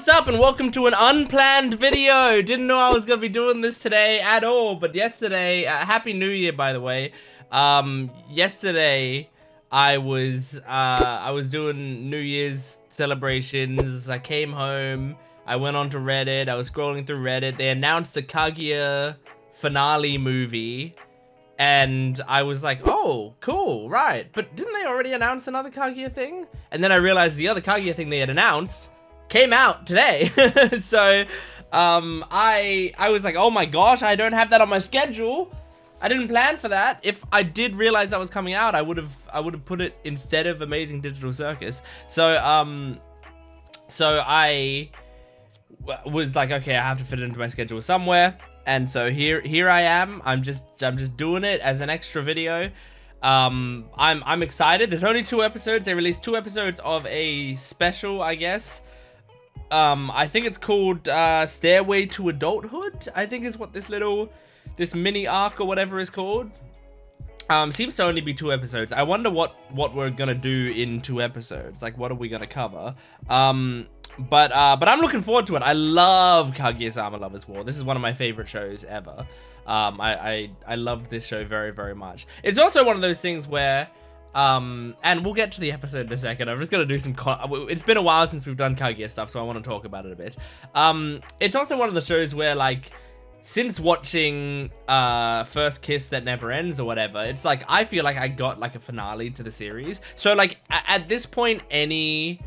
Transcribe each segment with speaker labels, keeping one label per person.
Speaker 1: what's up and welcome to an unplanned video. Didn't know I was gonna be doing this today at all, but yesterday, Happy New Year by the way. Yesterday I was doing New Year's celebrations. I came home, I went onto Reddit, I was scrolling through Reddit. They announced a Kaguya finale movie. And I was like, oh, cool, right. But didn't they already announce another Kaguya thing? And then I realized the other Kaguya thing they had announced came out today. So, I was like, oh my gosh, I don't have that on my schedule. I didn't plan for that. If I did realize that was coming out, I would have put it instead of Amazing Digital Circus. So, I was like, okay, I have to fit it into my schedule somewhere. And so here I am. I'm just doing it as an extra video. I'm excited. There's only 2 episodes. They released 2 episodes of a special, I guess. I think it's called Stairway to Adulthood, I think is what this mini arc or whatever is called. Seems to only be 2 episodes. I wonder what we're gonna do in 2 episodes. Like, what are we gonna cover? But I'm looking forward to it. I love Kaguya-sama Lovers War. This is one of my favorite shows ever. I loved this show very, very much. It's also one of those things where, and we'll get to the episode in a second. I'm just gonna do some. It's been a while since we've done Kaguya stuff, so I want to talk about it a bit. It's also one of the shows where, like, since watching First Kiss That Never Ends or whatever, it's like I feel like I got like a finale to the series. So like at this point, any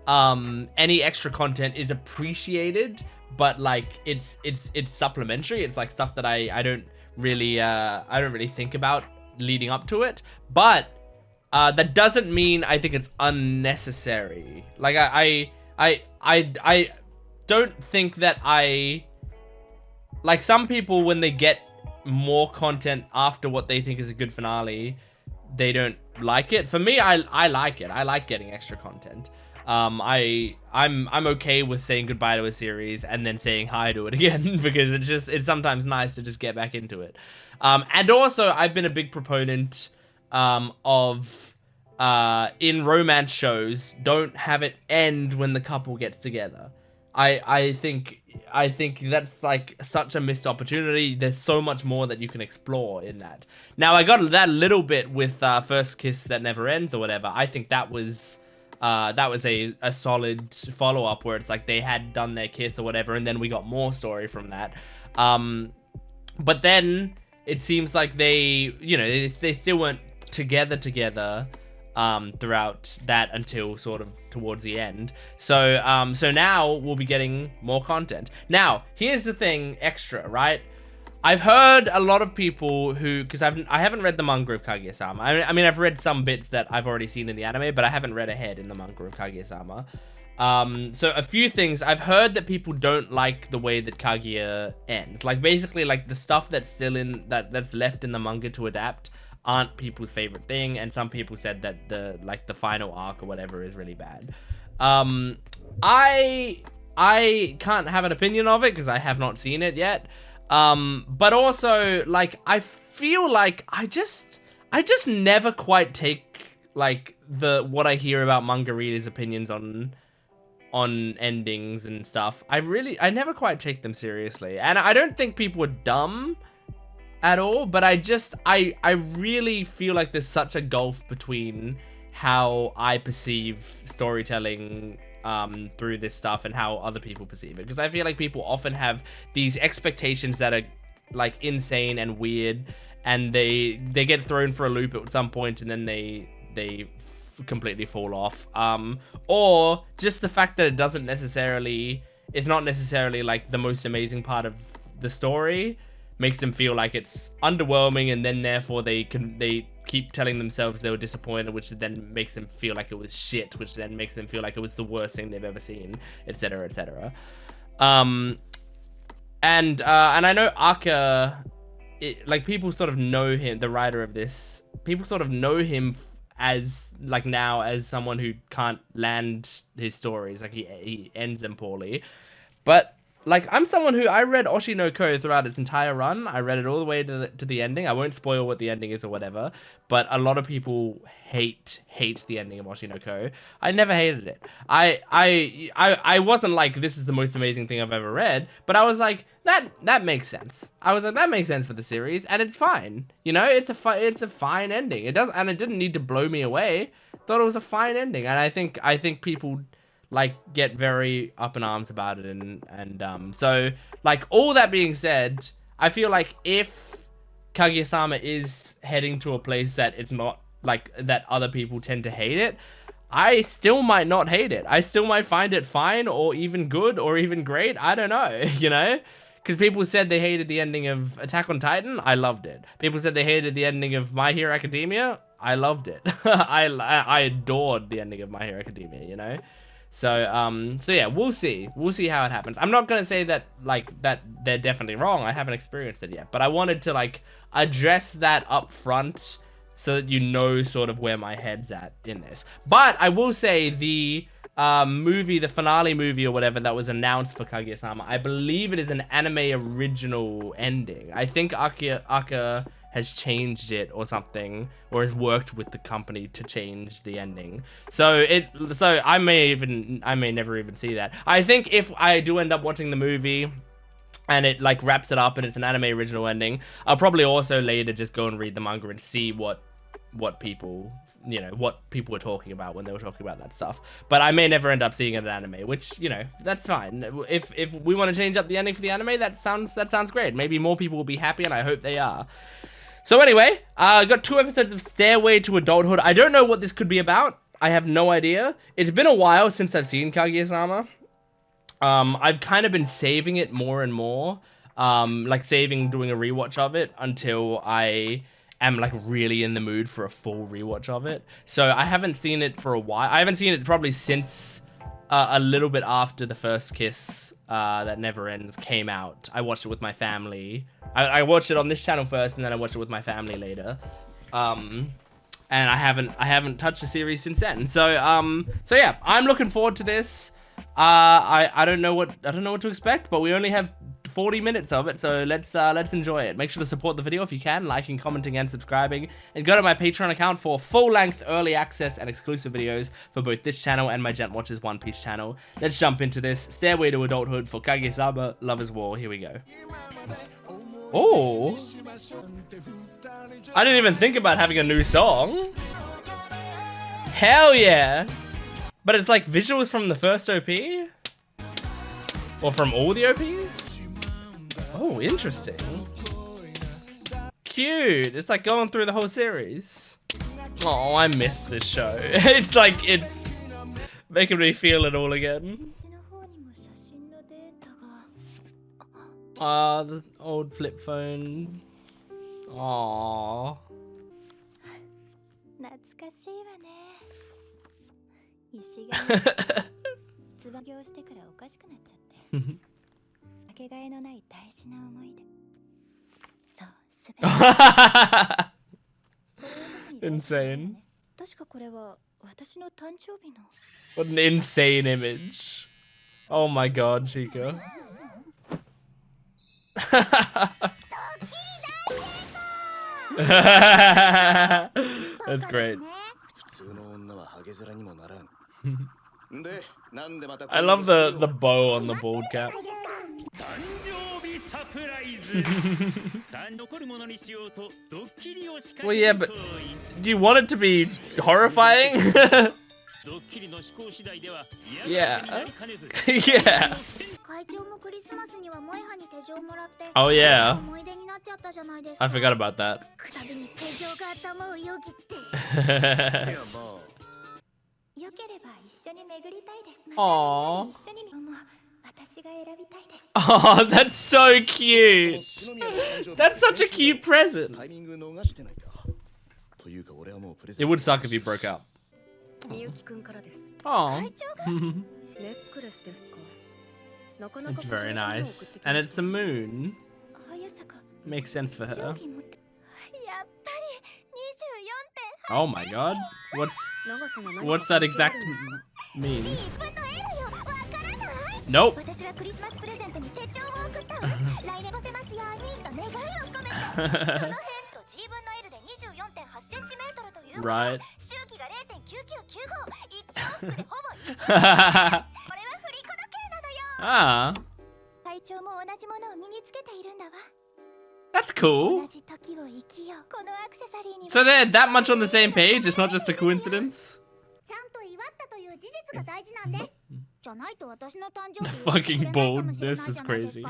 Speaker 1: extra content is appreciated, but like it's supplementary. It's like stuff that I don't really think about leading up to it. But that doesn't mean I think it's unnecessary. Like I don't think that like some people, when they get more content after what they think is a good finale, they don't like it. For me, I like it. I like getting extra content. I'm okay with saying goodbye to a series and then saying hi to it again, because it's sometimes nice to just get back into it. And also I've been a big proponent of in romance shows, don't have it end when the couple gets together. I think that's like such a missed opportunity. There's so much more that you can explore in that. Now I got that little bit with First Kiss That Never Ends or whatever. I think that was a solid follow-up where it's like they had done their kiss or whatever, and then we got more story from that. But then it seems like they still weren't together throughout that until sort of towards the end. So now we'll be getting more content. Now, here's the thing, extra, right? I've heard a lot of people who, because I haven't read the manga of Kaguya-sama. I mean, I've read some bits that I've already seen in the anime, but I haven't read ahead in the manga of Kaguya-sama. So a few things. I've heard that people don't like the way that Kaguya ends. Like, basically, like, the stuff that's still that's left in the manga to adapt aren't people's favorite thing, and some people said that the final arc or whatever is really bad. I can't have an opinion of it because I have not seen it yet. But also, like, I feel like I just never quite take like what I hear about manga readers' opinions on endings and stuff. I never quite take them seriously, and I don't think people are dumb at all, but I really feel like there's such a gulf between how I perceive storytelling through this stuff and how other people perceive it, because I feel like people often have these expectations that are like insane and weird, and they get thrown for a loop at some point, and then they completely fall off, or just the fact that it's not necessarily like the most amazing part of the story makes them feel like it's underwhelming, and then therefore they keep telling themselves they were disappointed, which then makes them feel like it was shit, which then makes them feel like it was the worst thing they've ever seen, etc., etc. And I know Aka, like, people sort of know him, the writer of this, people sort of know him as, like, now as someone who can't land his stories, like he ends them poorly. But like, I'm someone who, I read Oshi no Ko throughout its entire run. I read it all the way to the ending. I won't spoil what the ending is or whatever, but a lot of people hate the ending of Oshi no Ko. I never hated it. I wasn't like, this is the most amazing thing I've ever read, but I was like, that makes sense. I was like, that makes sense for the series, and it's fine. You know, it's a fine ending. It didn't need to blow me away. Thought it was a fine ending, and I think people like get very up in arms about it, and so, like, all that being said, I feel like if Kaguya-sama is heading to a place that it's not like that, other people tend to hate it, I still might not hate it. I still might find it fine, or even good, or even great. I don't know, you know, because people said they hated the ending of Attack on Titan. I loved it. People said they hated the ending of My Hero Academia. I loved it. I adored the ending of My Hero Academia, you know. So yeah, we'll see how it happens. I'm not gonna say that like that they're definitely wrong. I haven't experienced it yet, but I wanted to like address that up front so that you know sort of where my head's at in this. But I will say the movie, the finale movie or whatever that was announced for Kaguya-sama, I believe it is an anime original ending. I think Aka has changed it or something, or has worked with the company to change the ending. So I may never even see that. I think if I do end up watching the movie and it like wraps it up and it's an anime original ending, I'll probably also later just go and read the manga and see what people, you know, what people were talking about when they were talking about that stuff. But I may never end up seeing it in anime, which, you know, that's fine. If we want to change up the ending for the anime, that sounds great. Maybe more people will be happy, and I hope they are. So anyway, I got 2 episodes of Stairway to Adulthood. I don't know what this could be about. I have no idea. It's been a while since I've seen Kaguya-sama. I've kind of been saving it more and more. Like doing a rewatch of it until I am like really in the mood for a full rewatch of it. So I haven't seen it for a while. I haven't seen it probably since a little bit after the first kiss that never ends came out. I watched it with my family. I watched it on this channel first, and then I watched it with my family later. And I haven't touched the series since then. So yeah, I'm looking forward to this. I don't know what to expect, but we only have 40 minutes of it, so let's enjoy it. Make sure to support the video if you can, liking, commenting, and subscribing, and go to my Patreon account for full-length early access and exclusive videos for both this channel and my Jent Watches One Piece channel. Let's jump into this Stairway to Adulthood for Kaguya-sama Lovers War. Here we go. Oh, I didn't even think about having a new song. Hell yeah! But it's like visuals from the first OP? Or from all the OPs? Oh, interesting. Cute. It's like going through the whole series. Oh, I missed this show. It's like, it's making me feel it all again. The old flip phone. Aww. Insane. What an insane image. Oh my god, Chica. That's great. I love the bow on the bald cap. Well, yeah, but do you want it to be horrifying? Yeah. Yeah. Oh yeah. I forgot about that. Aww. Oh, that's so cute. That's such a cute present. It would suck if you broke up. Oh. It's very nice. And it's the moon. Makes sense for her. Oh my god. What's that exact mean? Nope. Right. Ah. That's cool. So they're that much on the same page, it's not just a coincidence? Fucking boldness is crazy.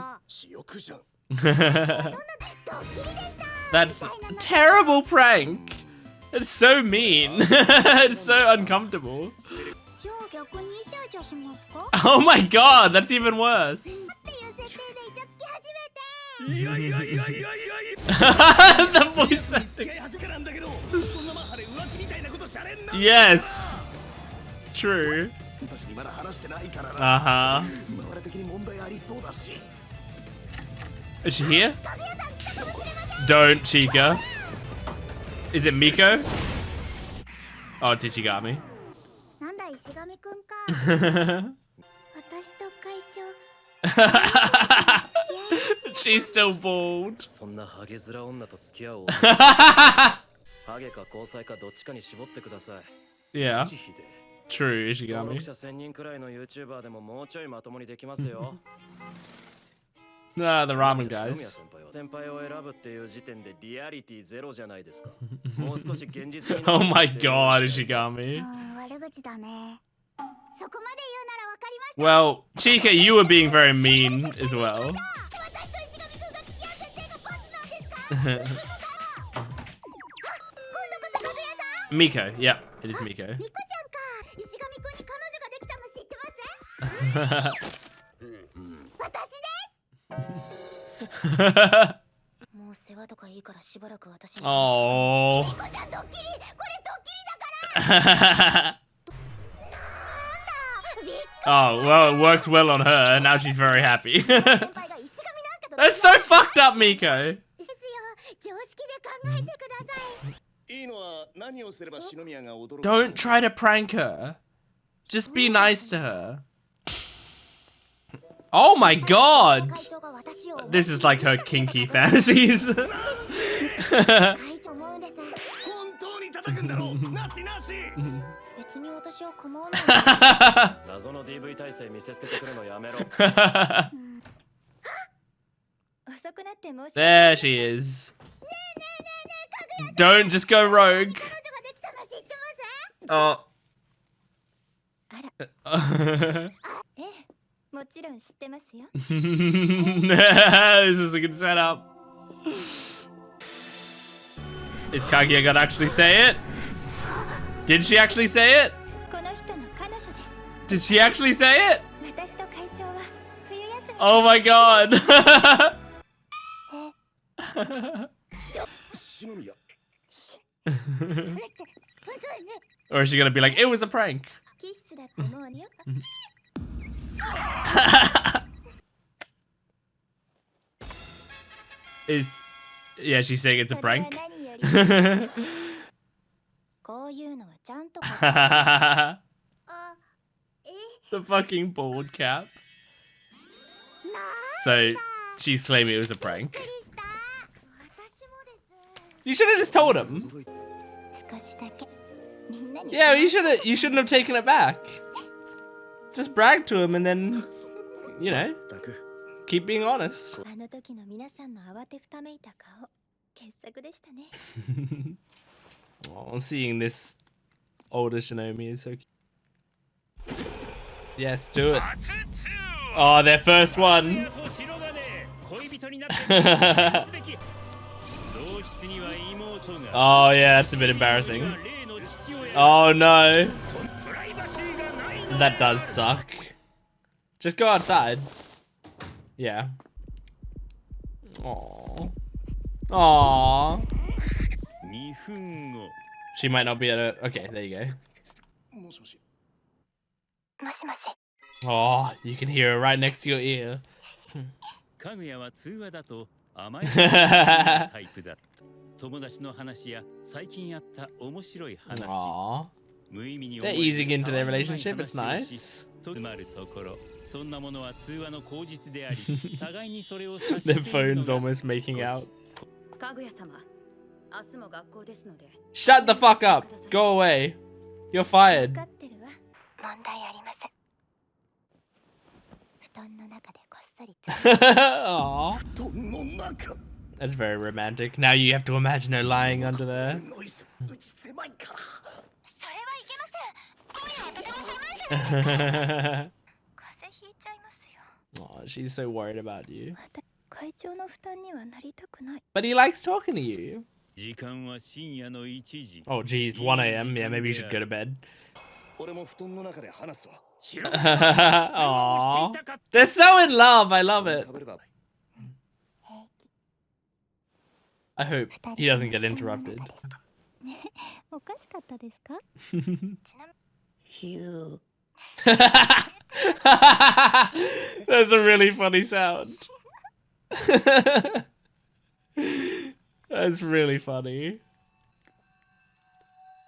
Speaker 1: That's a terrible prank. It's so mean. It's so uncomfortable. Oh my god, that's even worse. The voice acting. Yes. True. Uh-huh. Is she here? Don't, Chica. Is it Miko? Oh, it's Ichigami. She's still bald. Yeah. True, Ishigami. Ah, the ramen guys. Oh my god, Ishigami. Well, Chica, you were being very mean as well. Miko, yeah, it is Miko. Oh. Oh, well, it worked well on her. Now she's very happy. That's so fucked up, Miko. Don't try to prank her. Just be nice to her. Oh my god! This is like her kinky fantasies. There she is. Don't just go rogue. Oh. This is a good setup. Is Kaguya gonna actually say it? Did she actually say it? Did she actually say it? Oh my god. Or is she gonna be like, it was a prank? Yeah, she's saying it's a prank. The fucking bald cap. So she's claiming it was a prank. You should have just told him. Yeah, you shouldn't have taken it back. Just brag to him and then, you know, keep being honest. Oh, seeing this older Shinomi is so cute. Yes, do it. Oh, their first one. Oh yeah, that's a bit embarrassing. Oh no. That does suck. Just go outside. Yeah. Aww. Aww. She might not be able to... Okay, there you go. Oh, you can hear her right next to your ear. Aww. They're easing into their relationship, it's nice. Their phones almost making out. Shut the fuck up. Go away. You're fired. Aww. That's very romantic. Now you have to imagine her lying under there. Oh, she's so worried about you. But he likes talking to you. Oh geez, 1 a.m. Yeah, maybe you should go to bed. Aww. They're so in love. I love it. I hope he doesn't get interrupted. That's a really funny sound. That's really funny.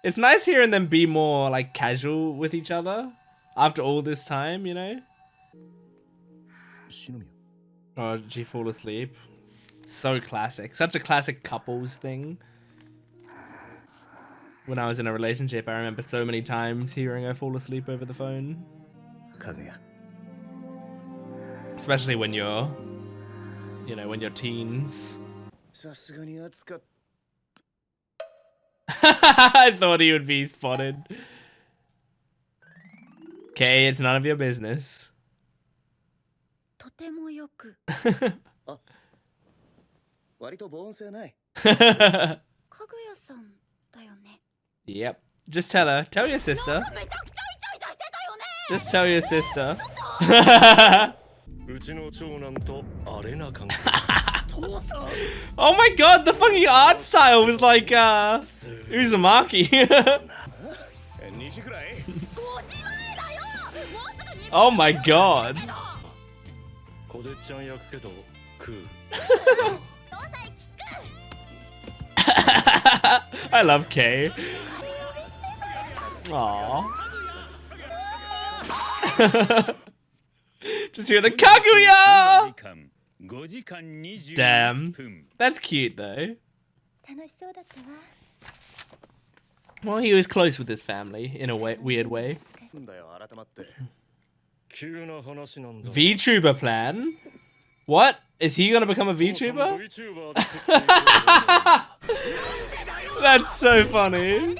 Speaker 1: It's nice hearing them be more like casual with each other after all this time, you know? Oh, did she fall asleep? So classic. Such a classic couples thing. When I was in a relationship, I remember so many times hearing her fall asleep over the phone.
Speaker 2: Kaguya.
Speaker 1: Especially when you're, you know, when you're teens. I thought he would be spotted. Okay, it's none of your business. Yep. Just tell her. Tell your sister. Just tell your sister. Oh my god, the fucking art style was like Uzumaki. Oh my god. I love Kay. Aww. Just hear the Kaguya! Damn. That's cute though. Well, he was close with his family in a weird way. VTuber plan? What? Is he gonna become a VTuber? That's so funny.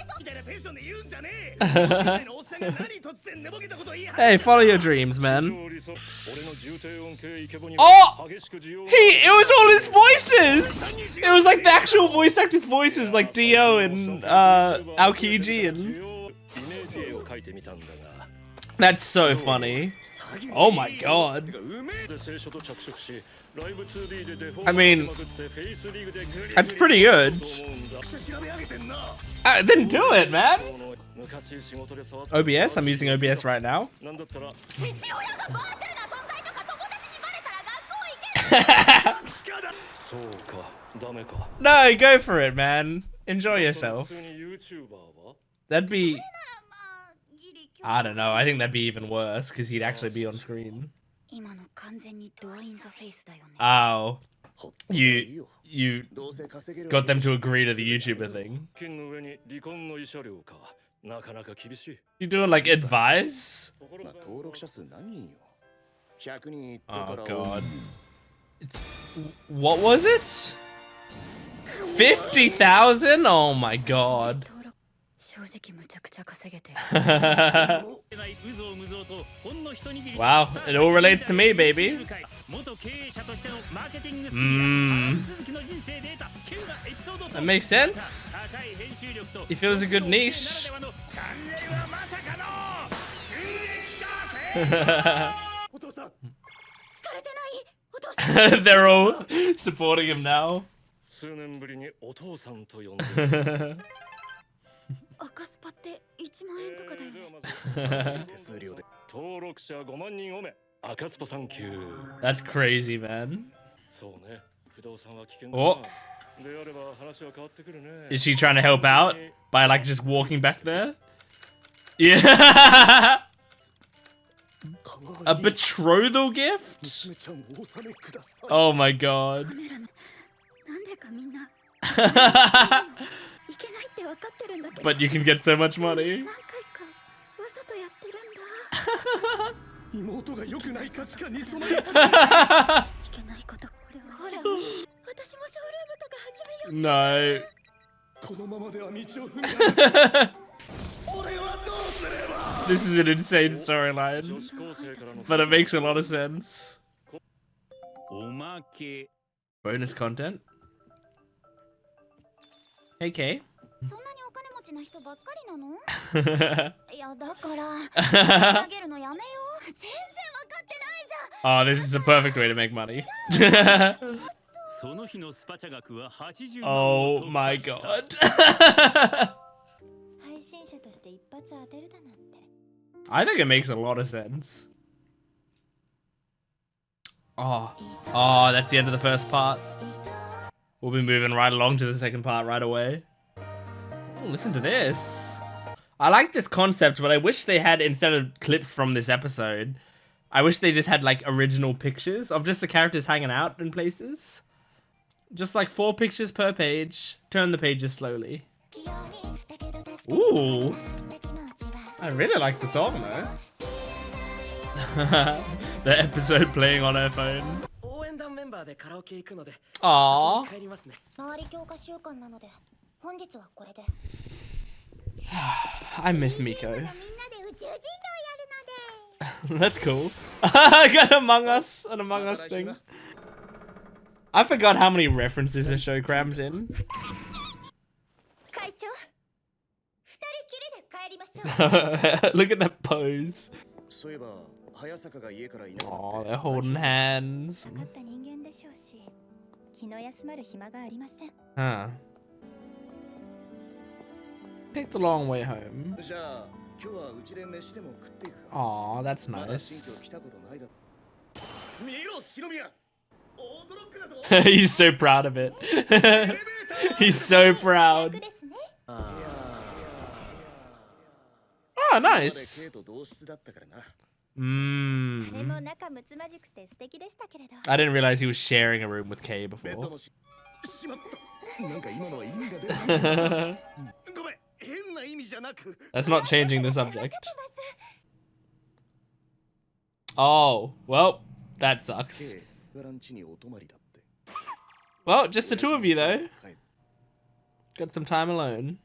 Speaker 1: Hey, follow your dreams, man. Oh! It was all his voices! It was like the actual voice actors' voices, like Dio and Aokiji and... That's so funny. Oh my god. I mean, that's pretty good. Then do it, man. OBS? I'm using OBS right now. No, go for it, man. Enjoy yourself. That'd be... I don't know. I think that'd be even worse because he'd actually be on screen. Oh. You got them to agree to the YouTuber thing. You doing like advice? Oh god. What was it? 50,000? Oh my god. Wow, it all relates to me, baby. That makes sense. He feels a good niche. They're all supporting him now. That's crazy, man. Oh. Is she trying to help out by like just walking back there? Yeah. A betrothal gift? Oh my god. But you can get so much money. No. This is an insane storyline, but it makes a lot of sense. Bonus content. Hey, Kay. Oh, this is a perfect way to make money. Oh my god. I think it makes a lot of sense. Oh, that's the end of the first part. We'll be moving right along to the second part right away. Oh, listen to this. I like this concept, but I wish they had, instead of clips from this episode, I wish they just had like original pictures of just the characters hanging out in places. Just like 4 pictures per page. Turn the pages slowly. Ooh. I really like the song though. The episode playing on her phone. Aww. I miss Miko. That's cool. I got Among Us, an Among Us thing. I forgot how many references the show crams in. Look at that pose. Oh, they're holding hands. Huh. Take the long way home. Aw, that's nice. He's so proud of it. He's so proud. Oh, nice. I didn't realize he was sharing a room with Kay before. That's not changing the subject. Oh, well, that sucks. Well, just the 2 of you though. Got some time alone.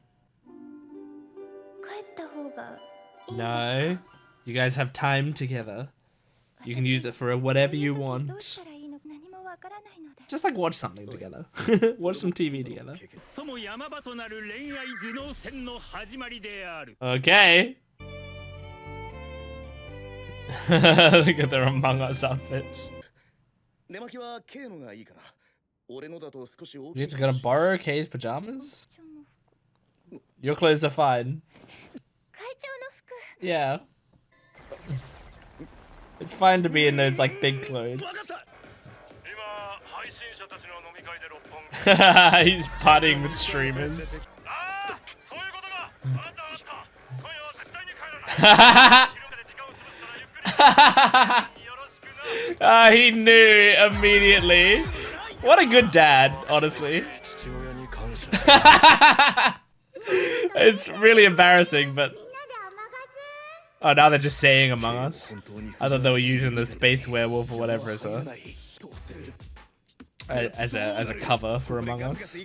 Speaker 1: No, you guys have time together. You can use it for whatever you want. Just like watch something together. Watch some TV together. Okay. Look at their Among Us outfits. You just gotta borrow Kay's pajamas? Your clothes are fine. Yeah. It's fine to be in those like big clothes. He's partying with streamers. He knew immediately. What a good dad, honestly. It's really embarrassing, but... Oh, now they're just saying Among Us. I thought they were using the Space Werewolf or whatever as a cover for Among Us.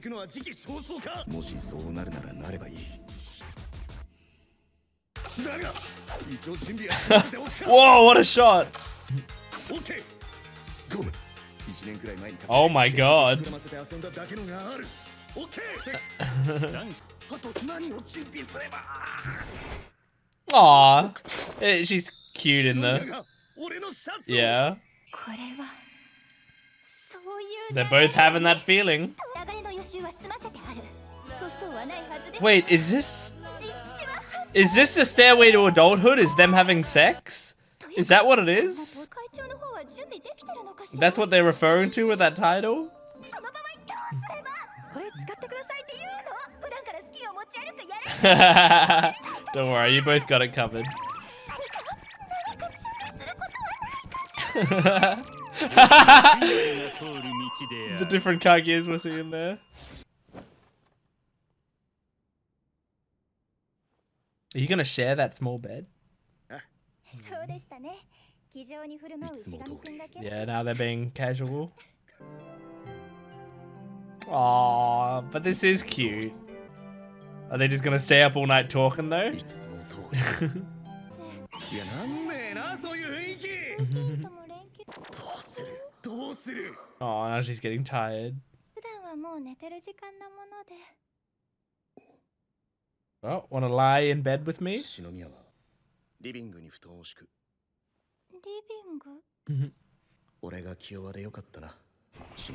Speaker 1: Whoa, what a shot! Oh my god. Aww. She's cute in the... Yeah. They're both having that feeling. Wait, is this the Stairway to Adulthood? Is them having sex? Is that what it is? That's what they're referring to with that title? Don't worry, you both got it covered. The different Kaguyas we're seeing there. Are you gonna share that small bed? Yeah, now they're being casual. Aww, but this is cute. Are they just gonna stay up all night talking though? Oh, now she's getting tired. Oh, wanna lie in bed with me?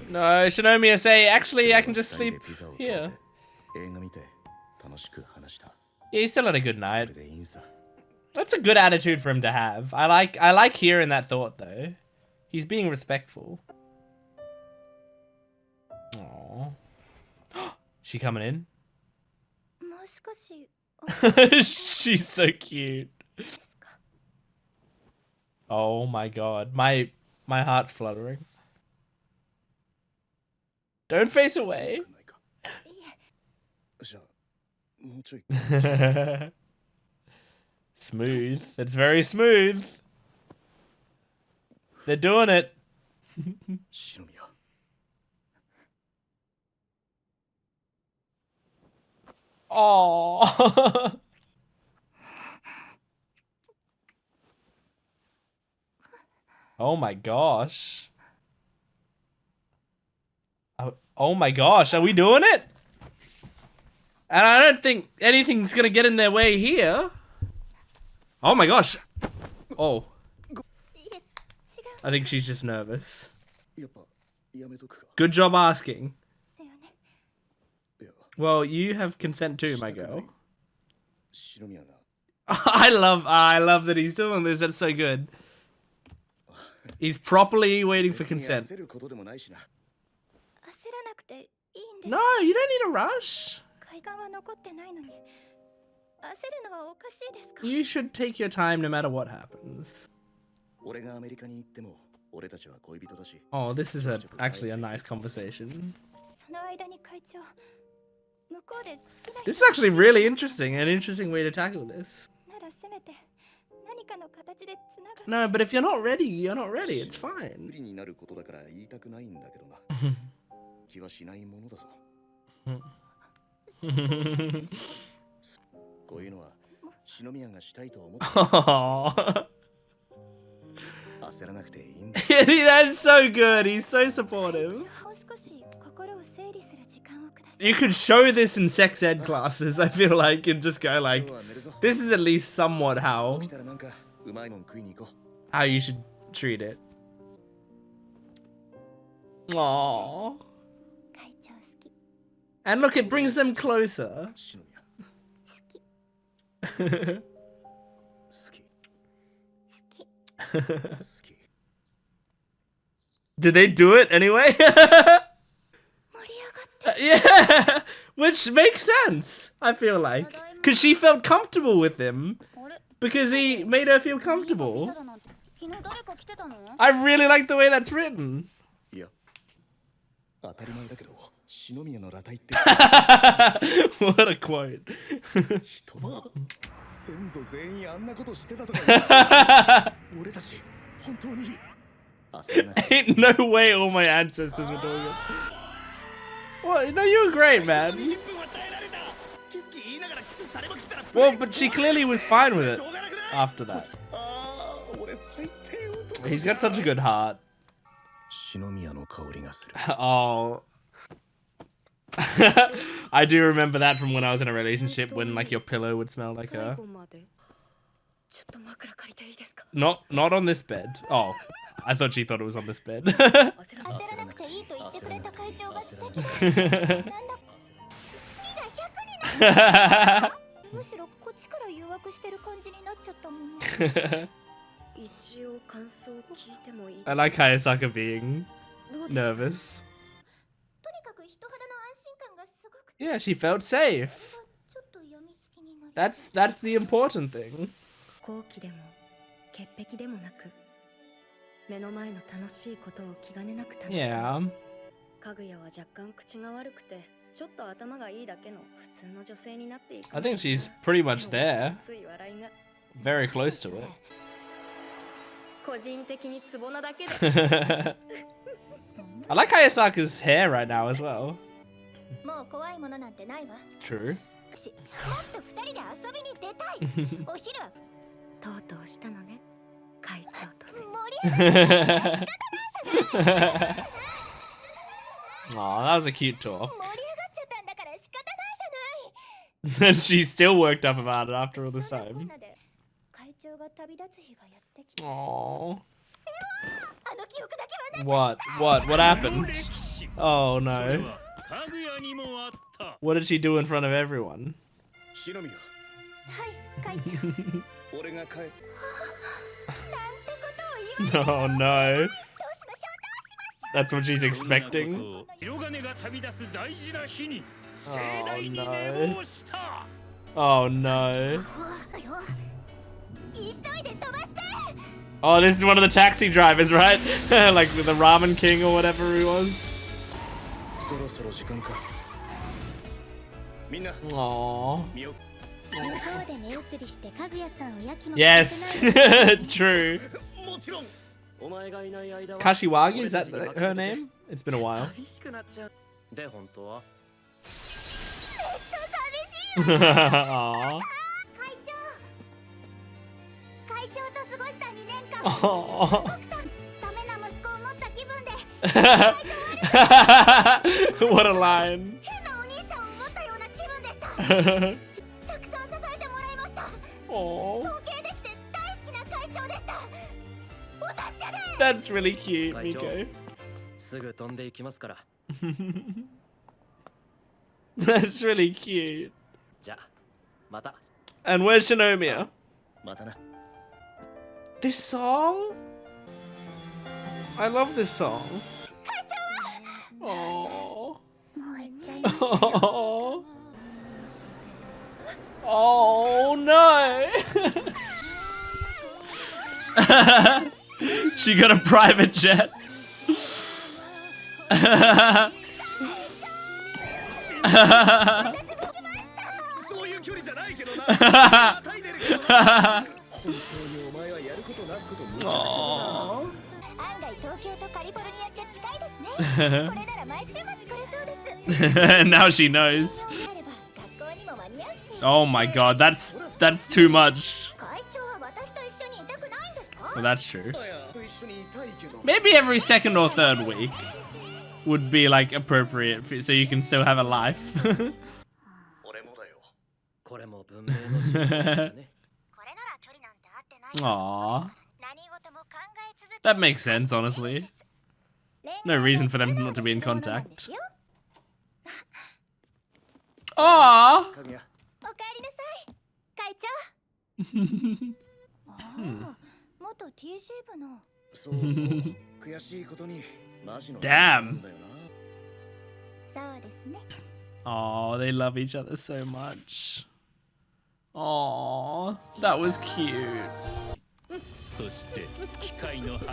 Speaker 1: No, Shinomiya say, actually I can just sleep here. Yeah, he still had a good night. That's a good attitude for him to have. I like hearing that thought though. He's being respectful. Aww. She coming in? She's so cute. Oh my god. My heart's fluttering. Don't face away. Smooth. It's very smooth. They're doing it. Oh. Oh my gosh. Oh my gosh, are we doing it? And I don't think anything's gonna get in their way here. Oh my gosh. Oh. I think she's just nervous. Good job asking. Well, you have consent too, my girl. I love that he's doing this. That's so good. He's properly waiting for consent. No, you don't need a rush. You should take your time no matter what happens. Oh, this is actually a nice conversation. This is actually really interesting, an interesting way to tackle this. No, but if you're not ready, you're not ready. It's fine. That's so good. He's so supportive. You could show this in sex ed classes, I feel like, and just go like, this is at least somewhat how you should treat it. Aww. And look, it brings them closer. Did they do it anyway? Yeah, which makes sense, I feel like. Because she felt comfortable with him. Because he made her feel comfortable. I really like the way that's written. What a quote. Ain't no way all my ancestors were doing it. Well, no, you were great, man. Well, but she clearly was fine with it after that. He's got such a good heart. Oh. I do remember that from when I was in a relationship, when like your pillow would smell like her. Not on this bed. Oh, I thought she thought it was on this bed. I like Hayasaka being nervous. Yeah, she felt safe. That's the important thing. Yeah.
Speaker 2: かぐやは若干口が悪くてちょっと頭がいいだけの普通の女性になっていく。
Speaker 1: I think she's pretty much there. Very close to it.
Speaker 2: 個人的にツボなだけで。
Speaker 1: I like Hayasaka's hair right now as well.
Speaker 3: もう怖いものなんてないわ。
Speaker 1: True.
Speaker 3: もっと二人で遊びに出たい。お昼は
Speaker 2: とうとうしたのね、会長とせ。
Speaker 3: 盛り上がって仕方ないじゃない。
Speaker 1: Aw, that was a cute talk.
Speaker 3: 盛り上がっちゃったんだから仕方ないじゃない。
Speaker 1: And she's still worked up about it after all this time.
Speaker 3: 会長が旅立つ日がやってきた。
Speaker 1: Aww.
Speaker 3: あの記憶だけは
Speaker 1: What happened? Oh no. What did she do in front of everyone?
Speaker 3: はい、会長。
Speaker 4: 俺が帰っ
Speaker 1: Oh no. That's what she's expecting. Oh no. Oh no.
Speaker 3: 急いで飛ばして。
Speaker 1: Oh, this is one of the taxi drivers, right? Like the Ramen King or whatever he was.
Speaker 4: そろそろ時間か。みんな。
Speaker 1: Aww.
Speaker 4: 見よ。
Speaker 3: 向こうで目移りしてかぐやさんをやきもき
Speaker 1: Yes. True.
Speaker 4: もちろん。お前がいない間は。
Speaker 1: Kashiwagi, is that her name? It's been a while.
Speaker 4: 寂しくなっちゃう。で本当は。
Speaker 1: Aww.
Speaker 3: 会長と過ごした2年間
Speaker 1: Aww.
Speaker 3: ダメな息子を持った気分で
Speaker 1: What a line.
Speaker 3: 変なお兄ちゃんを持ったような気分でしたたくさん支えてもらいました
Speaker 1: Aww.
Speaker 3: 尊敬できて大好きな会長でしたお達者で
Speaker 1: That's really cute, Miko.
Speaker 4: すぐ飛んでいきますから。
Speaker 1: That's really cute.
Speaker 4: じゃあまた。
Speaker 1: And where's Shinomiya?
Speaker 4: またな。
Speaker 1: This song? I love this song.
Speaker 3: 会長は
Speaker 1: Aww.
Speaker 3: もう行っちゃいます
Speaker 1: Oh, oh no! She got a private jet.
Speaker 4: そういう距離じゃないけどな。またいでるけどな。本当にお前はやることなすことむちゃくちゃだな。
Speaker 3: 案外東京とカリフォルニアって近いですねこれなら毎週末来れそうです
Speaker 1: Now she knows.
Speaker 3: あれば学校にも間に合うし
Speaker 1: Oh my god, that's too much.
Speaker 3: 会長は私と一緒にいたくないんですか
Speaker 1: Well, that's true.
Speaker 4: いやと一緒にいたいけど。
Speaker 1: Maybe every second or third week would be like appropriate so you can still have a life.
Speaker 4: 俺もだよ。これも文明の進化ですからね。
Speaker 3: これなら距離なんて合ってない
Speaker 1: Aww.
Speaker 3: 何事も考え続け
Speaker 1: That makes sense, honestly. No reason for them not to be in contact. Aww.
Speaker 4: かぐや。
Speaker 3: おかえりなさい会長元 TC 部の
Speaker 4: そうそう。悔しいことにマジの。
Speaker 1: Damn.
Speaker 4: だよな。
Speaker 3: そうですね
Speaker 1: Oh, they love each other so much. Aww, that was cute.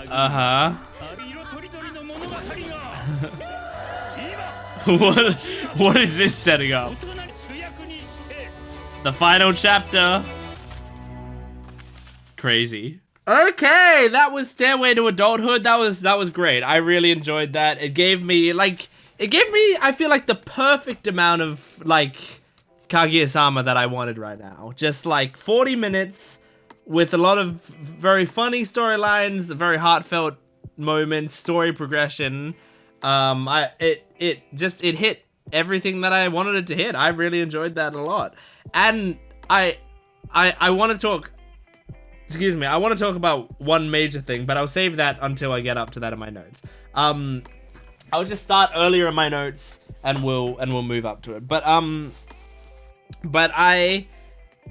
Speaker 1: Uh-huh. What is this setting up? The final chapter. Crazy. Okay, that was Stairway to Adulthood. That was great. I really enjoyed that. It gave me I feel like the perfect amount of like Kaguya-sama that I wanted right now. Just like 40 minutes with a lot of very funny storylines, very heartfelt moments, story progression. It hit everything that I wanted it to hit. I really enjoyed that a lot. And I want to talk, excuse me, I want to talk about one major thing, but I'll save that until I get up to that in my notes. I'll just start earlier in my notes and we'll move up to it. But I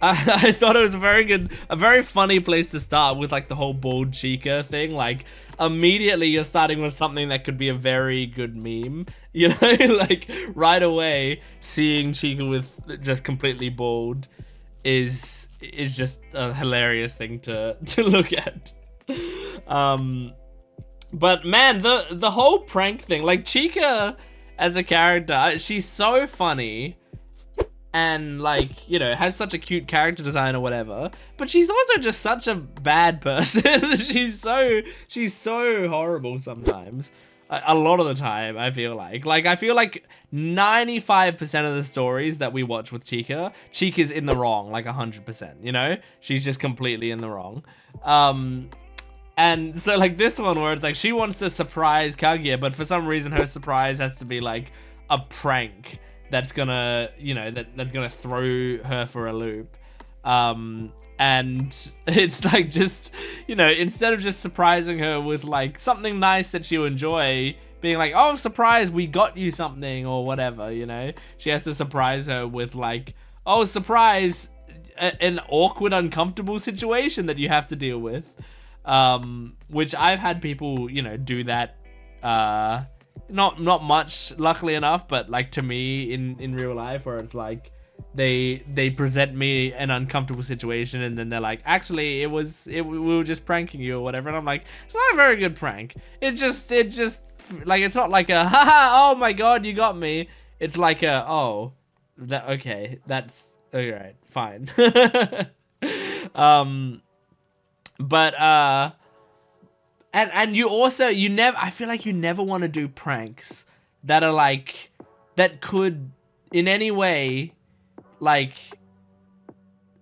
Speaker 1: thought it was a very funny place to start with like the whole bald chica thing. Like immediately you're starting with something that could be a very good meme, you know, like right away seeing Chica with just completely bald is just a hilarious thing to look at. But man, the whole prank thing, like Chica as a character, she's so funny and like, you know, has such a cute character design or whatever, but she's also just such a bad person. she's so horrible sometimes. A lot of the time, I feel like 95% of the stories that we watch with Chica's in the wrong, like 100%, you know? She's just completely in the wrong. And so like this one where it's like she wants to surprise Kaguya, but for some reason her surprise has to be like a prank that's gonna, you know, that's gonna throw her for a loop. And it's like just, you know, instead of just surprising her with like something nice that she'll enjoy, being like, oh, surprise, we got you something or whatever, you know, she has to surprise her with like, oh, surprise, an awkward, uncomfortable situation that you have to deal with. Which I've had people, you know, do that, not much, luckily enough, but like to me in real life, where it's like they present me an uncomfortable situation and then they're like, actually we were just pranking you or whatever, and I'm like, it's not a very good prank. It just like, it's not like a haha, oh my god, you got me. It's like a, oh, okay, that's alright, fine. But and you never, I feel like you never want to do pranks that are like, that could in any way like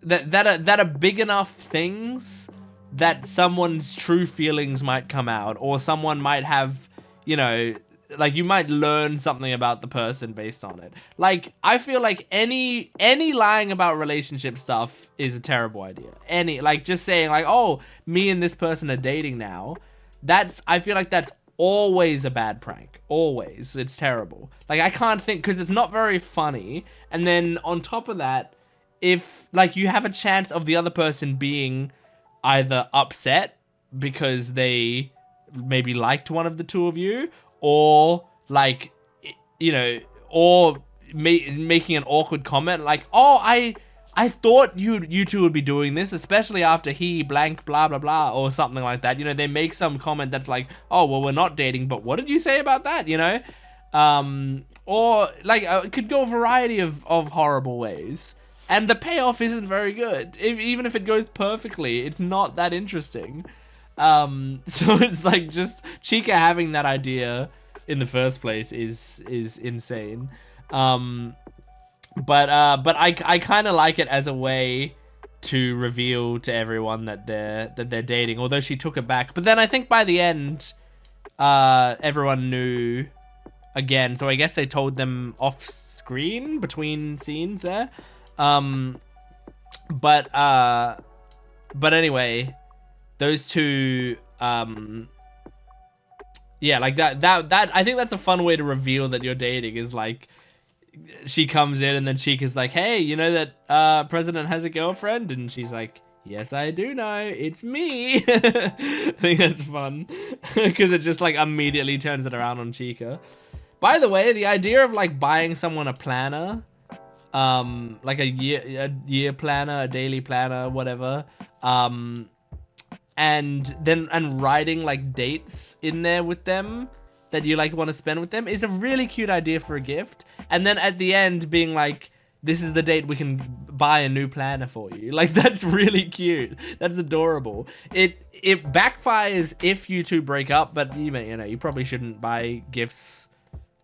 Speaker 1: that are big enough things that someone's true feelings might come out, or someone might have, you know, like you might learn something about the person based on it. Like I feel like any lying about relationship stuff is a terrible idea. Like just saying like, oh, me and this person are dating now, I feel like that's always a bad prank. Always. It's terrible. Like I can't think, because it's not very funny. And then on top of that, if like you have a chance of the other person being either upset because they maybe liked one of the two of you, or like, you know, or making an awkward comment like, oh, I thought you two would be doing this, especially after he blank blah blah blah, or something like that. You know, they make some comment that's like, oh, well, we're not dating, but what did you say about that, you know? Or like it could go a variety of horrible ways, and the payoff isn't very good. Even if it goes perfectly, it's not that interesting. So it's like, just Chica having that idea in the first place is insane. But I kind of like it as a way to reveal to everyone that they're dating, although she took it back. But then I think by the end, everyone knew again, so I guess they told them off screen between scenes there. But anyway, those two, yeah, like that I think that's a fun way to reveal that you're dating, is like, she comes in and then Chica's like, hey, you know that President has a girlfriend? And she's like, yes, I do know, it's me. I think that's fun because it just like immediately turns it around on Chica. By the way, the idea of like buying someone a planner, like a year planner, a daily planner, whatever, and writing like dates in there with them that you like want to spend with them, is a really cute idea for a gift. And then at the end being like, this is the date we can buy a new planner for you. Like, that's really cute. That's adorable. It backfires if you two break up, but you know, you probably shouldn't buy gifts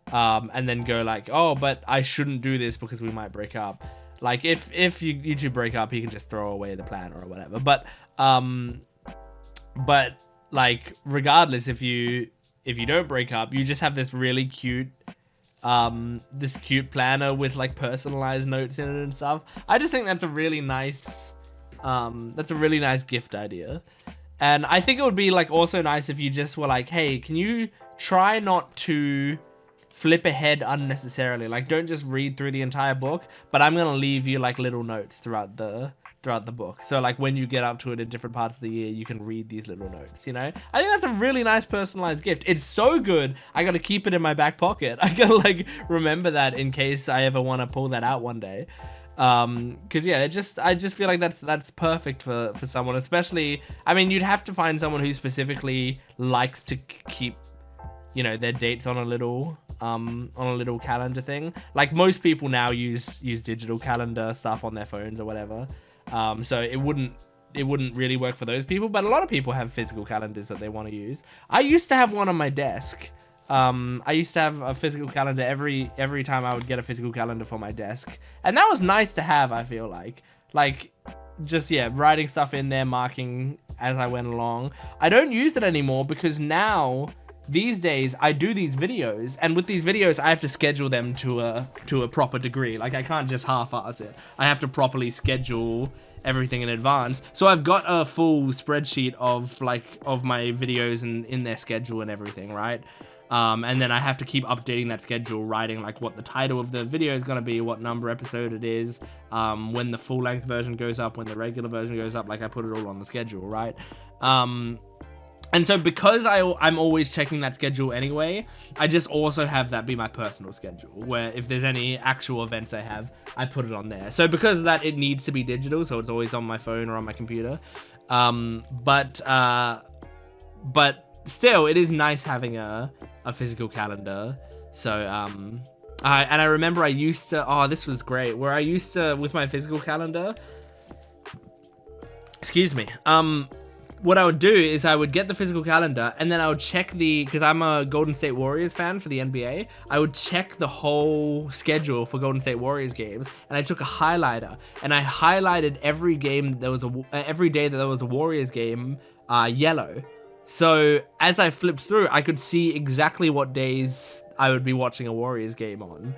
Speaker 1: and then go like, oh, but I shouldn't do this because we might break up. Like, if you two break up, you can just throw away the planner or whatever. But like, regardless, if you don't break up, you just have this really cute planner with like personalized notes in it and stuff. I just think that's a really nice gift idea. And I think it would be like also nice if you just were like, hey, can you try not to flip ahead unnecessarily? Like, don't just read through the entire book, but I'm gonna leave you like little notes throughout the book. So like when you get up to it in different parts of the year, you can read these little notes, you know? I think that's a really nice personalized gift. It's so good, I gotta keep it in my back pocket. I gotta like remember that in case I ever want to pull that out one day. Because yeah, I just feel like that's perfect for someone, especially. I mean, you'd have to find someone who specifically likes to keep, you know, their dates on a little calendar thing. Like most people now use digital calendar stuff on their phones or whatever. So it wouldn't really work for those people, but a lot of people have physical calendars that they want to use. I used to have one on my desk. I used to have a physical calendar every time I would get a physical calendar for my desk, and that was nice to have. I feel like just, yeah, writing stuff in there, marking as I went along. I don't use it anymore because now these days I do these videos, and with these videos I have to schedule them to a proper degree. Like I can't just half-ass it. I have to properly schedule everything in advance. So I've got a full spreadsheet of my videos and in their schedule and everything, right? And then I have to keep updating that schedule, writing like what the title of the video is going to be, what number episode it is, when the full length version goes up, when the regular version goes up. Like I put it all on the schedule, right? And so because I'm always checking that schedule anyway, I just also have that be my personal schedule, where if there's any actual events I have, I put it on there. So because of that, it needs to be digital, so it's always on my phone or on my computer. But still, it is nice having a physical calendar. So I remember I used to, oh, this was great, where I used to, with my physical calendar, excuse me, what I would do is I would get the physical calendar, and then I would check because I'm a Golden State Warriors fan for the NBA, I would check the whole schedule for Golden State Warriors games, and I took a highlighter, and I highlighted every game that was every day that there was a Warriors game, yellow. So as I flipped through, I could see exactly what days I would be watching a Warriors game on.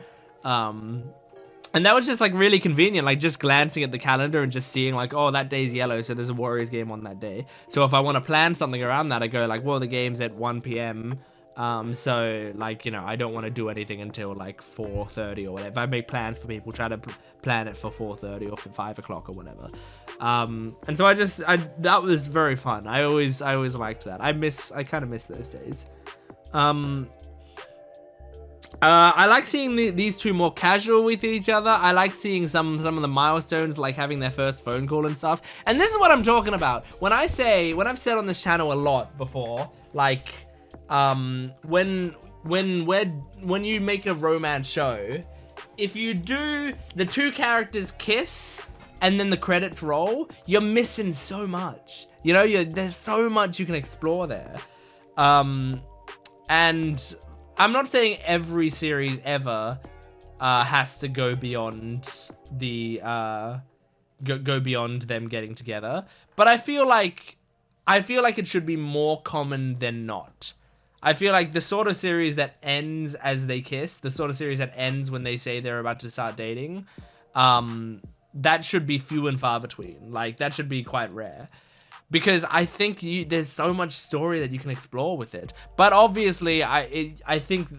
Speaker 1: And that was just like really convenient, like just glancing at the calendar and just seeing like, oh, that day's yellow, so there's a Warriors game on that day. So if I want to plan something around that, I go like, well, the game's at 1 p.m. So like, you know, I don't want to do anything until like 4:30 or whatever. I make plans for people, try to plan it for 4:30 or for 5 o'clock or whatever. And so that was very fun. I always liked that. I kind of miss those days. I like seeing these two more casual with each other. I like seeing some of the milestones, like having their first phone call and stuff. And this is what I'm talking about. When I've said on this channel a lot before, like, when you make a romance show, if you do the two characters kiss and then the credits roll, you're missing so much. You know, there's so much you can explore there. And I'm not saying every series ever has to go beyond the go beyond them getting together, but I feel like it should be more common than not. I feel like the sort of series that ends as they kiss, the sort of series that ends when they say they're about to start dating, that should be few and far between. Like that should be quite rare. Because I think there's so much story that you can explore with it. But obviously, I think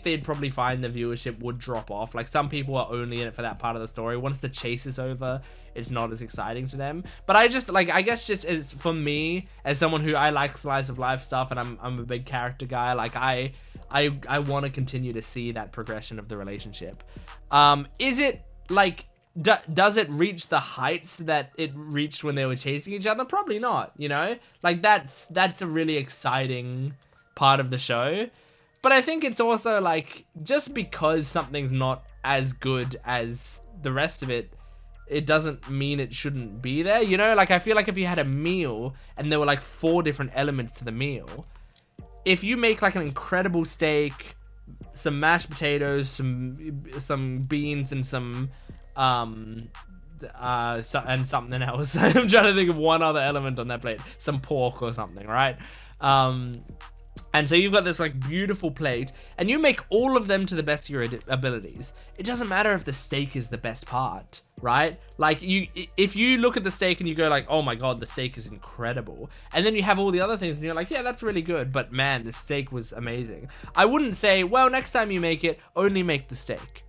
Speaker 1: they'd probably find the viewership would drop off. Like, some people are only in it for that part of the story. Once the chase is over, it's not as exciting to them. But I guess just as, for me, as someone who I like slice of life stuff, and I'm a big character guy, like, I want to continue to see that progression of the relationship. Is it, like, does it reach the heights that it reached when they were chasing each other? Probably not, you know? Like, that's a really exciting part of the show. But I think it's also, like, just because something's not as good as the rest of it, it doesn't mean it shouldn't be there, you know? Like, I feel like if you had a meal and there were, like, 4 different elements to the meal, if you make, like, an incredible steak, some mashed potatoes, some beans, and some... and something else. I'm trying to think of one other element on that plate. Some pork or something, right? And so you've got this like beautiful plate, and you make all of them to the best of your abilities. It doesn't matter if the steak is the best part, right? Like if you look at the steak and you go like, oh my god, the steak is incredible, and then you have all the other things and you're like, yeah, that's really good, but man, the steak was amazing. I wouldn't say, well, next time you make it, only make the steak.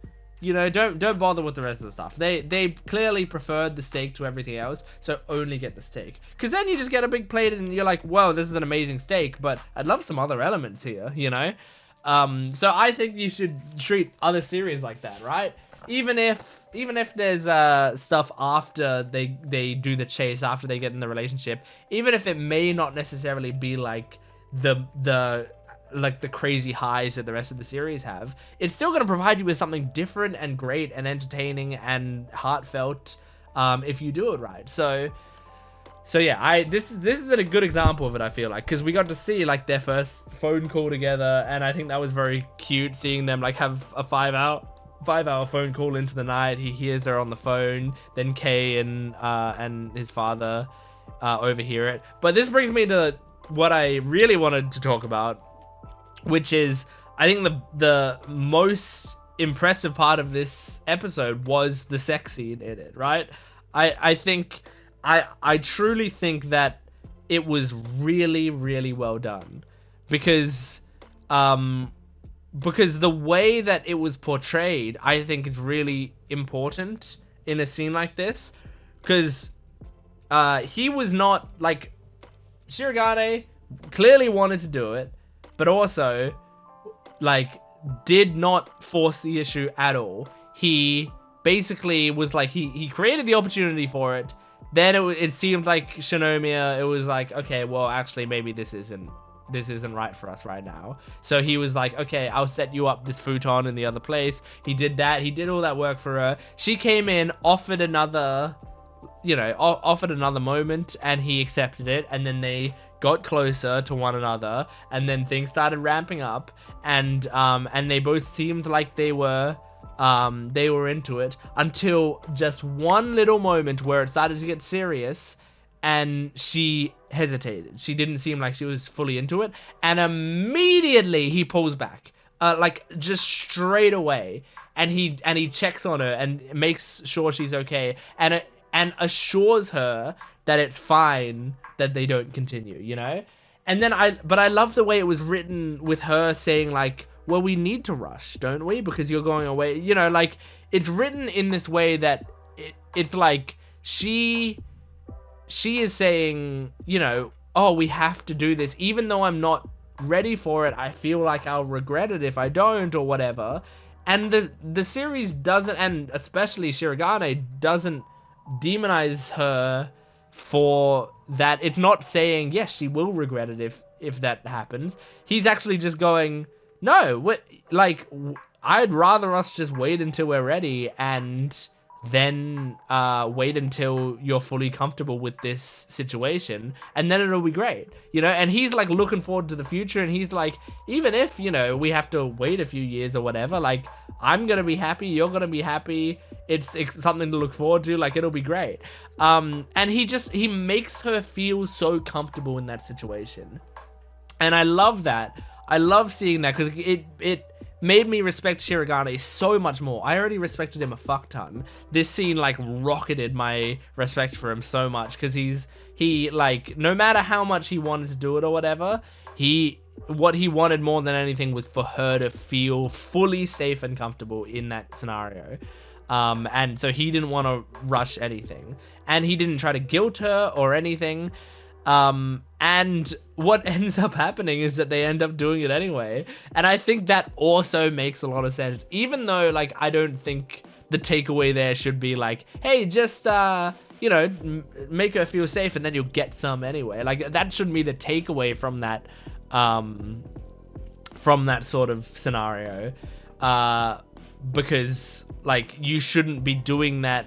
Speaker 1: You know, don't bother with the rest of the stuff. They clearly preferred the steak to everything else, so only get the steak. Because then you just get a big plate and you're like, whoa, this is an amazing steak, but I'd love some other elements here, you know? So I think you should treat other series like that, right? even if there's stuff after they do the chase, after they get in the relationship, even if it may not necessarily be like the crazy highs that the rest of the series have, it's still going to provide you with something different and great and entertaining and heartfelt if you do it right. So yeah, this is a good example of it, I feel like, because we got to see like their first phone call together, and I think that was very cute, seeing them like have a 5-hour phone call into the night. He hears her on the phone, then Kay and his father overhear it. But this brings me to what I really wanted to talk about, which is, I think the most impressive part of this episode was the sex scene in it, right? I truly think that it was really, really well done, because the way that it was portrayed, I think, is really important in a scene like this, because he was not like, Shirogane clearly wanted to do it, but also like did not force the issue at all. He basically was like, he created the opportunity for it. Then it seemed like Shinomiya, it was like, okay, well, actually, maybe this isn't right for us right now. So he was like, okay, I'll set you up this futon in the other place. He did that. He did all that work for her. She came in, offered another moment, and he accepted it. And then they got closer to one another, and then things started ramping up, and they both seemed like they were into it, until just one little moment where it started to get serious, and she hesitated. She didn't seem like she was fully into it, and immediately he pulls back, like just straight away, and he checks on her and makes sure she's okay, and assures her that it's fine that they don't continue, you know? And then I love the way it was written, with her saying like, well, we need to rush, don't we? Because you're going away. You know, like, it's written in this way that it's like she is saying, you know, oh, we have to do this. Even though I'm not ready for it, I feel like I'll regret it if I don't, or whatever. And the series doesn't, and especially Shirogane, doesn't demonize her for that. It's not saying, yes, she will regret it if that happens. He's actually just going, no, I'd rather us just wait until we're ready, and then wait until you're fully comfortable with this situation, and then it'll be great, you know? And he's like looking forward to the future, and he's like, even if, you know, we have to wait a few years or whatever, like, I'm gonna be happy, you're gonna be happy, it's something to look forward to, like, it'll be great. And he makes her feel so comfortable in that situation, and I love that. I love seeing that, because it made me respect Shirogane so much more. I already respected him a fuck ton. This scene like rocketed my respect for him so much, because he like, no matter how much he wanted to do it or whatever, what he wanted more than anything was for her to feel fully safe and comfortable in that scenario. And so he didn't want to rush anything, and he didn't try to guilt her or anything. And what ends up happening is that they end up doing it anyway. And I think that also makes a lot of sense, even though, like, I don't think the takeaway there should be like, hey, just, you know, make her feel safe and then you'll get some anyway. Like, that shouldn't be the takeaway from that sort of scenario. Because, like, you shouldn't be doing that,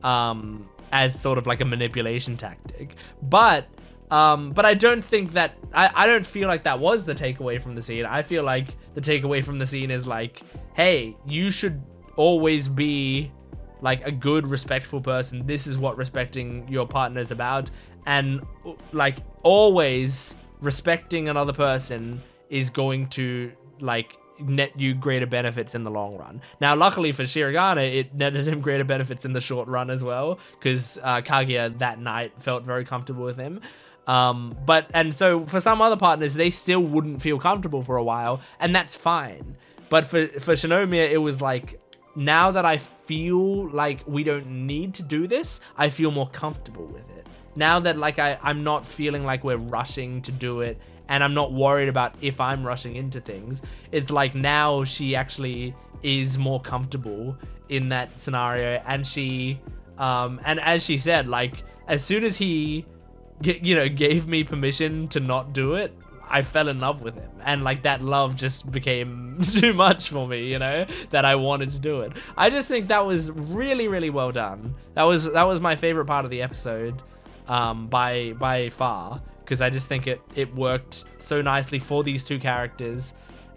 Speaker 1: as sort of like a manipulation tactic. But I don't think that, I don't feel like that was the takeaway from the scene. I feel like the takeaway from the scene is like, hey, you should always be like a good, respectful person. This is what respecting your partner is about. And like, always respecting another person is going to like net you greater benefits in the long run. Now, luckily for Shirogane, it netted him greater benefits in the short run as well, because Kaguya that night felt very comfortable with him. And so for some other partners, they still wouldn't feel comfortable for a while, and that's fine. But for Shinomiya, it was like, now that I feel like we don't need to do this, I feel more comfortable with it. Now that like I'm not feeling like we're rushing to do it, and I'm not worried about if I'm rushing into things. It's like now she actually is more comfortable in that scenario, and she and as she said, like as soon as he gave me permission to not do it, I fell in love with him, and like that love just became too much for me, you know, that I wanted to do it. I just think that was really, really well done. That was my favorite part of the episode, by far, because I just think it worked so nicely for these two characters.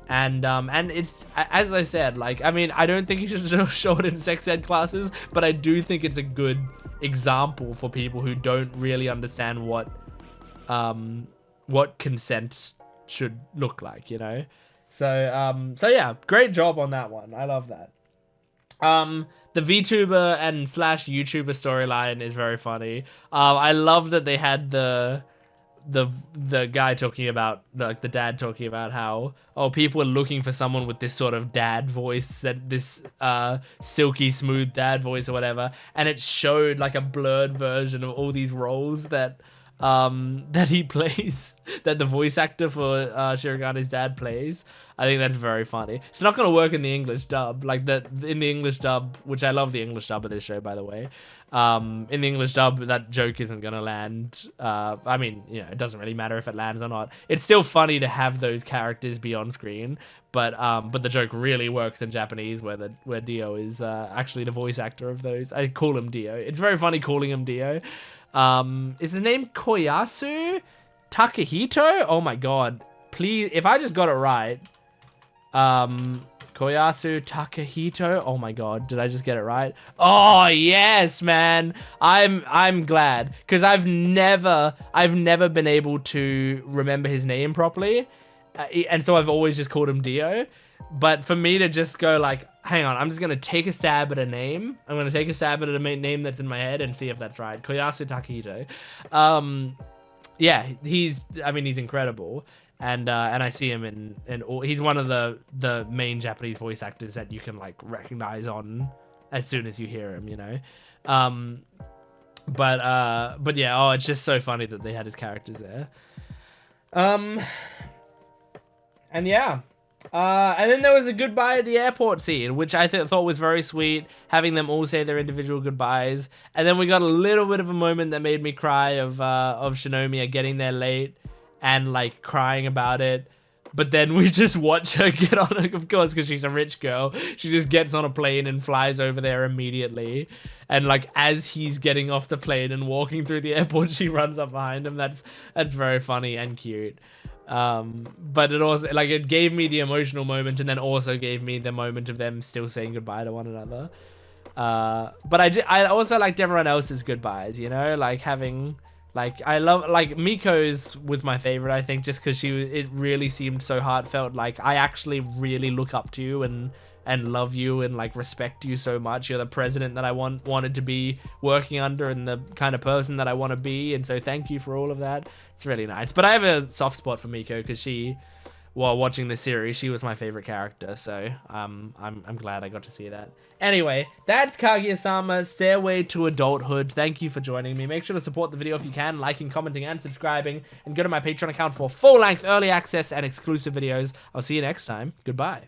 Speaker 1: And it's, as I said, like, I mean, I don't think you should show it in sex ed classes, but I do think it's a good example for people who don't really understand what consent should look like, you know? So yeah, great job on that one. I love that. The VTuber and / YouTuber storyline is very funny. I love that they had the guy talking about, like the dad talking about how, oh, people are looking for someone with this sort of dad voice, that this silky smooth dad voice or whatever, and it showed like a blurred version of all these roles that he plays, that the voice actor for Shirogane dad plays. I think that's very funny. It's not gonna work in the English dub, like in the English dub, which I love the English dub of this show, by the way. In the English dub, that joke isn't gonna land. I mean, you know, it doesn't really matter if it lands or not. It's still funny to have those characters be on screen, but the joke really works in Japanese, where Dio is actually the voice actor of those. I call him Dio. It's very funny calling him Dio. Is his name Koyasu Takahito? Oh my god. Please, if I just got it right. Koyasu Takahito. Oh my god, did I just get it right? Oh yes, man. I'm glad, because I've never been able to remember his name properly. And so I've always just called him Dio. But for me to just go like, hang on, I'm just going to take a stab at a name. I'm going to take a stab at a name that's in my head and see if that's right. Koyasu Takahito. Yeah, he's incredible. And I see him in all, he's one of the main Japanese voice actors that you can like recognize on as soon as you hear him, you know. But yeah, oh, it's just so funny that they had his characters there. And yeah. And then there was a goodbye at the airport scene, which I thought was very sweet, having them all say their individual goodbyes. And then we got a little bit of a moment that made me cry of Shinomiya getting there late and like crying about it. But then we just watch her get on, of course, because she's a rich girl. She just gets on a plane and flies over there immediately. And like as he's getting off the plane and walking through the airport, she runs up behind him. That's very funny and cute. But it also, like, it gave me the emotional moment, and then also gave me the moment of them still saying goodbye to one another. But I also liked everyone else's goodbyes, you know, like having, like, I love, like, Miko's was my favorite, I think, just because it really seemed so heartfelt. Like, I actually really look up to you and love you and like respect you so much. You're the president that I wanted to be working under, and the kind of person that I want to be, and so thank you for all of that. It's really nice. But I have a soft spot for Miko because she, while watching this series, she was my favorite character, so I'm glad I got to see that. Anyway, that's Kaguya-sama, Stairway to Adulthood. Thank you for joining me. Make sure to support the video if you can, liking, commenting, and subscribing, and go to my Patreon account for full-length early access and exclusive videos. I'll see you next time. Goodbye.